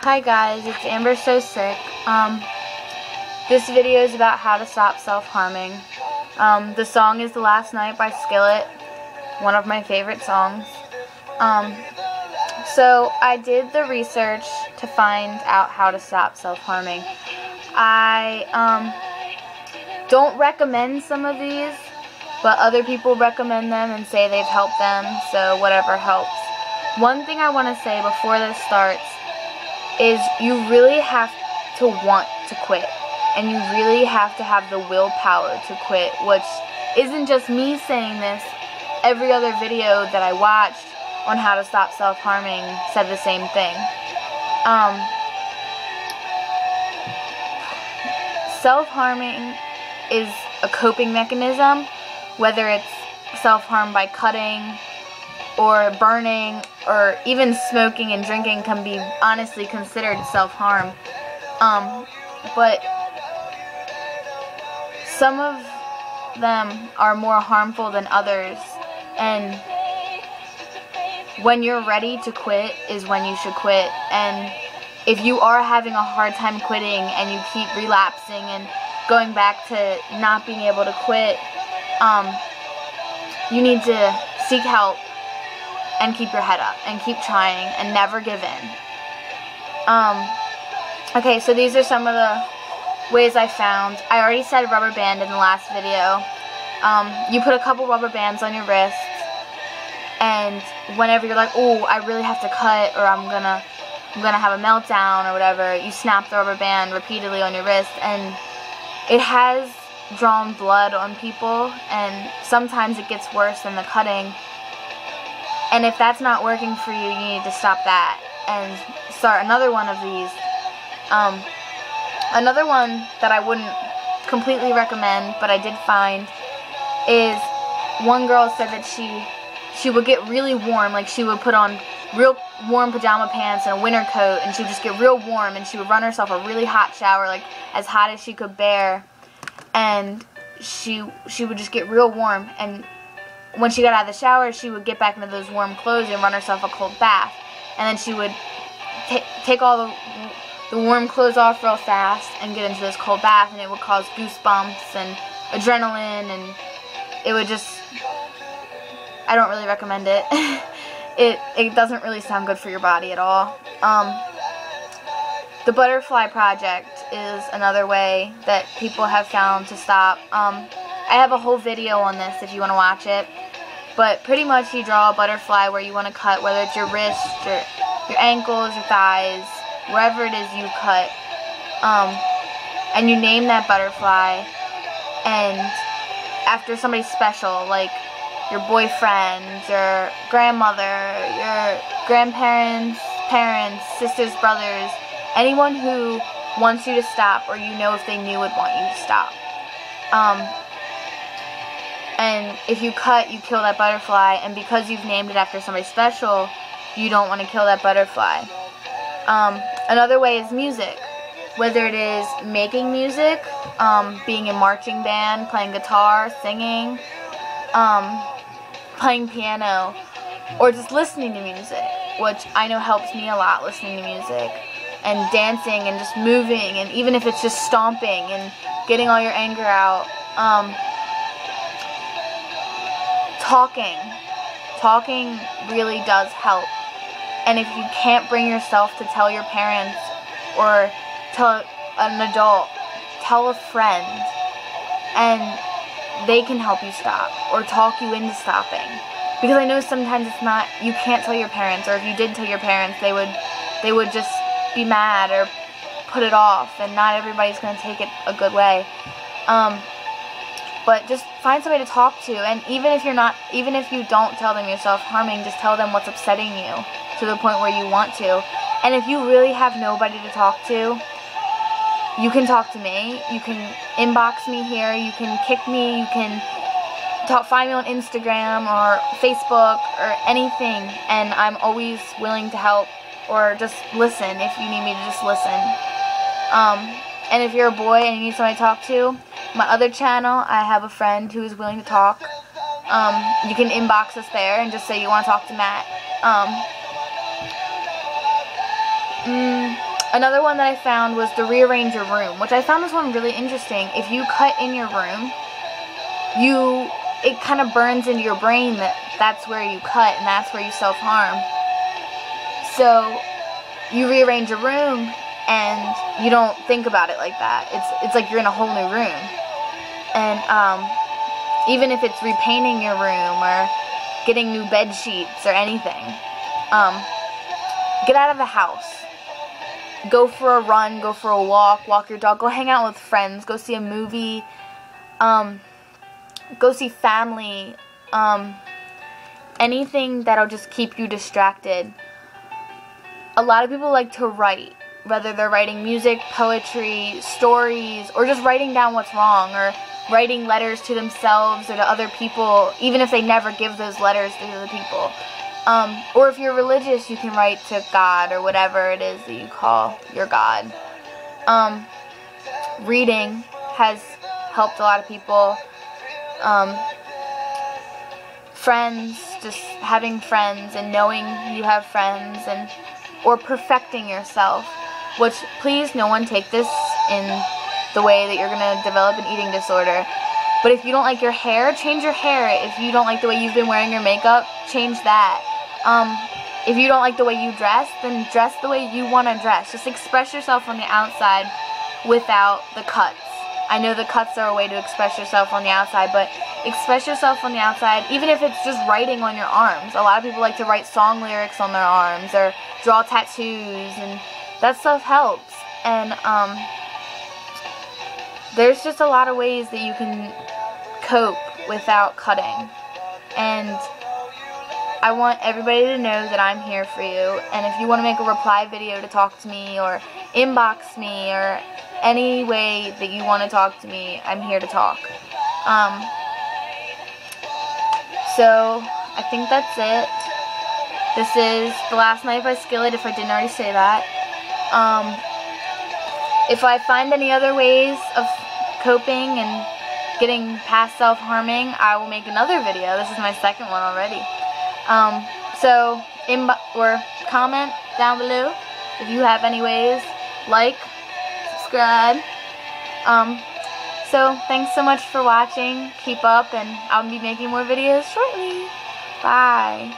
Hi guys, it's Amber So Sick. This video is about how to stop self-harming. The song is The Last Night by Skillet, one of my favorite songs. So I did the research to find out how to stop self-harming. I don't recommend some of these, but other people recommend them and say they've helped them, so whatever helps. One thing I want to say before this starts is you really have to want to quit, and you really have to have the willpower to quit, which isn't just me saying this. Every other video that I watched on how to stop self-harming said the same thing. Self-harming is a coping mechanism, whether it's self-harm by cutting or burning or even smoking and drinking can be honestly considered self-harm. But some of them are more harmful than others, and when you're ready to quit is when you should quit. And if you are having a hard time quitting and you keep relapsing and going back to not being able to quit, you need to seek help and keep your head up and keep trying and never give in. Okay, so these are some of the ways I found. I already said rubber band in the last video. You put a couple rubber bands on your wrists, and whenever you're like, oh, I really have to cut, or I'm gonna have a meltdown or whatever, you snap the rubber band repeatedly on your wrist, and it has drawn blood on people, and sometimes it gets worse than the cutting. And if that's not working for you, you need to stop that and start another one of these. Another one that I wouldn't completely recommend, but I did find, is one girl said that she would get really warm, like she would put on real warm pajama pants and a winter coat, and she would just get real warm, and she would run herself a really hot shower, like as hot as she could bear, and she would just get real warm, and when she got out of the shower, she would get back into those warm clothes and run herself a cold bath, and then she would take all the warm clothes off real fast and get into this cold bath, and it would cause goosebumps and adrenaline, and it would just, I don't really recommend it. It doesn't really sound good for your body at all. The Butterfly Project is another way that people have found to stop. I have a whole video on this if you want to watch it, but pretty much you draw a butterfly where you want to cut, whether it's your wrist, your ankles, your thighs, wherever it is you cut, and you name that butterfly, and after somebody special, like your boyfriend, your grandmother, your grandparents, parents, sisters, brothers, anyone who wants you to stop, or you know if they knew would want you to stop. And if you cut, you kill that butterfly, and because you've named it after somebody special, you don't want to kill that butterfly. Another way is music. Whether it is making music, being in marching band, playing guitar, singing, playing piano, or just listening to music, which I know helps me a lot, listening to music, and dancing, and just moving, and even if it's just stomping and getting all your anger out. Talking really does help. And if you can't bring yourself to tell your parents or tell an adult, tell a friend, and they can help you stop or talk you into stopping. Because I know sometimes it's not, you can't tell your parents, or if you did tell your parents, they would just be mad or put it off, and not everybody's going to take it a good way. But just find somebody to talk to, and even if you don't tell them you're self-harming, just tell them what's upsetting you to the point where you want to. And if you really have nobody to talk to, you can talk to me. You can inbox me here. You can kick me. You can find me on Instagram or Facebook or anything, and I'm always willing to help or just listen if you need me to just listen. And if you're a boy and you need somebody to talk to, my other channel, I have a friend who is willing to talk. You can inbox us there and just say you want to talk to Matt. Another one that I found was to rearrange your room, which I found this one really interesting. If you cut in your room, it kind of burns into your brain that that's where you cut and that's where you self-harm. So you rearrange your room and you don't think about it like that. It's like you're in a whole new room. And even if it's repainting your room or getting new bed sheets or anything, get out of the house. Go for a run, go for a walk your dog, go hang out with friends, go see a movie, go see family, anything that'll just keep you distracted. A lot of people like to write, whether they're writing music, poetry, stories, or just writing down what's wrong, or writing letters to themselves or to other people, even if they never give those letters to the people. Or if you're religious, you can write to God or whatever it is that you call your God. Reading has helped a lot of people. Friends, just having friends and knowing you have friends, or perfecting yourself. Which, please, no one take this in the way that you're going to develop an eating disorder. But if you don't like your hair, change your hair. If you don't like the way you've been wearing your makeup, change that. If you don't like the way you dress, then dress the way you want to dress. Just express yourself on the outside without the cuts. I know the cuts are a way to express yourself on the outside, but express yourself on the outside, even if it's just writing on your arms. A lot of people like to write song lyrics on their arms or draw tattoos, and that stuff helps. And there's just a lot of ways that you can cope without cutting. And I want everybody to know that I'm here for you. And if you want to make a reply video to talk to me, or inbox me, or any way that you want to talk to me, I'm here to talk. So I think that's it. This is The Last Night by Skillet, if I didn't already say that. If I find any other ways of coping and getting past self-harming, I will make another video. This is my second one already. So comment down below if you have any ways. Like, subscribe. So thanks so much for watching. Keep up, and I'll be making more videos shortly. Bye.